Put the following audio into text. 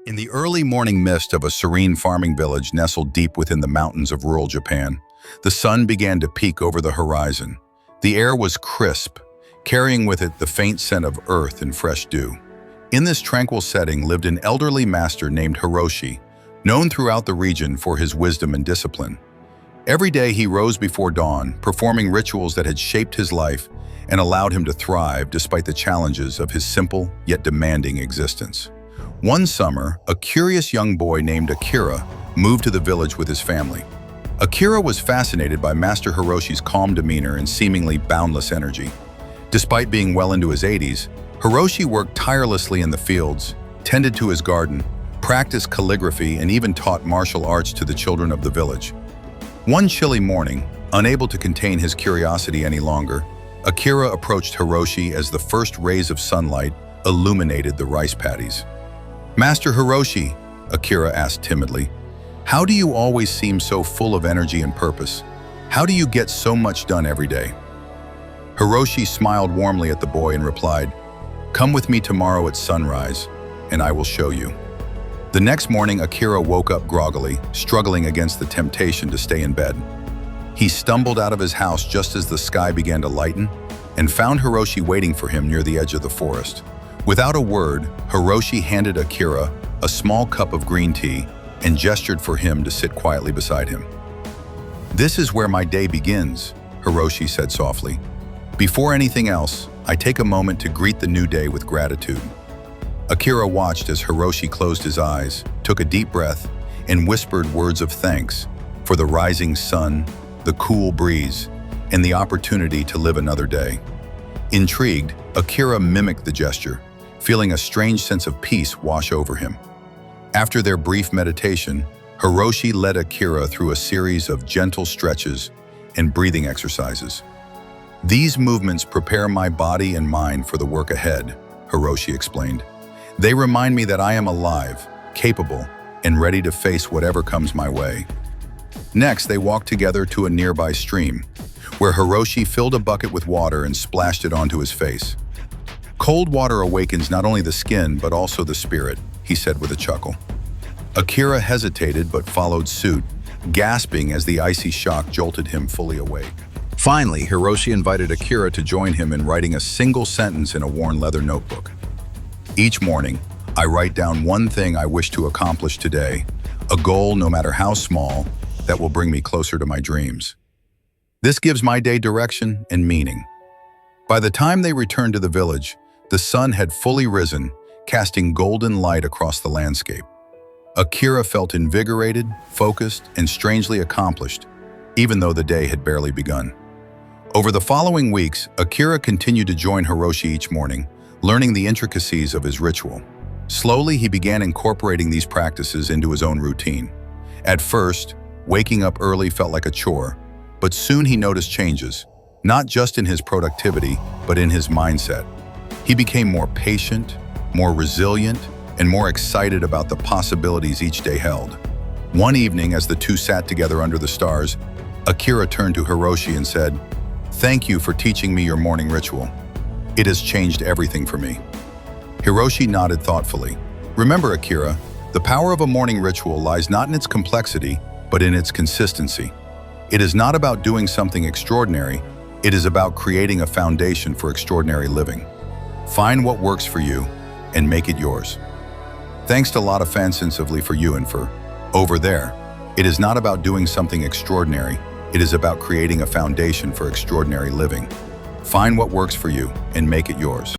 In the early morning mist of a serene farming village nestled deep within the mountains of rural Japan, the sun began to peek over the horizon. The air was crisp, carrying with it the faint scent of earth and fresh dew. In this tranquil setting lived an elderly master named Hiroshi, known throughout the region for his wisdom and discipline. Every day he rose before dawn, performing rituals that had shaped his life and allowed him to thrive despite the challenges of his simple yet demanding existence. One summer, a curious young boy named Akira moved to the village with his family. Akira was fascinated by Master Hiroshi's calm demeanor and seemingly boundless energy. Despite being well into his 80s, Hiroshi worked tirelessly in the fields, tended to his garden, practiced calligraphy, and even taught martial arts to the children of the village. One chilly morning, unable to contain his curiosity any longer, Akira approached Hiroshi as the first rays of sunlight illuminated the rice paddies. "Master Hiroshi," Akira asked timidly, "how do you always seem so full of energy and purpose? How do you get so much done every day?" Hiroshi smiled warmly at the boy and replied, "Come with me tomorrow at sunrise, and I will show you." The next morning, Akira woke up groggily, struggling against the temptation to stay in bed. He stumbled out of his house just as the sky began to lighten and found Hiroshi waiting for him near the edge of the forest. Without a word, Hiroshi handed Akira a small cup of green tea and gestured for him to sit quietly beside him. "This is where my day begins," Hiroshi said softly. "Before anything else, I take a moment to greet the new day with gratitude." Akira watched as Hiroshi closed his eyes, took a deep breath, and whispered words of thanks for the rising sun, the cool breeze, and the opportunity to live another day. Intrigued, Akira mimicked the gesture, feeling a strange sense of peace wash over him. After their brief meditation, Hiroshi led Akira through a series of gentle stretches and breathing exercises. "These movements prepare my body and mind for the work ahead," Hiroshi explained. "They remind me that I am alive, capable, and ready to face whatever comes my way." Next, they walked together to a nearby stream, where Hiroshi filled a bucket with water and splashed it onto his face. "Cold water awakens not only the skin, but also the spirit," he said with a chuckle. Akira hesitated but followed suit, gasping as the icy shock jolted him fully awake. Finally, Hiroshi invited Akira to join him in writing a single sentence in a worn leather notebook. "Each morning, I write down one thing I wish to accomplish today, a goal no matter how small, that will bring me closer to my dreams. This gives my day direction and meaning." By the time they returned to the village, the sun had fully risen, casting golden light across the landscape. Akira felt invigorated, focused, and strangely accomplished, even though the day had barely begun. Over the following weeks, Akira continued to join Hiroshi each morning, learning the intricacies of his ritual. Slowly, he began incorporating these practices into his own routine. At first, waking up early felt like a chore, but soon he noticed changes, not just in his productivity, but in his mindset. He became more patient, more resilient, and more excited about the possibilities each day held. One evening, as the two sat together under the stars, Akira turned to Hiroshi and said, "Thank you for teaching me your morning ritual. It has changed everything for me." Hiroshi nodded thoughtfully. "Remember, Akira, the power of a morning ritual lies not in its complexity, but in its consistency. It is not about doing something extraordinary, it is about creating a foundation for extraordinary living. Find what works for you and make it yours." Thanks to Lotta fansensively for you and for over there. It is not about doing something extraordinary, it is about creating a foundation for extraordinary living. Find what works for you and make it yours.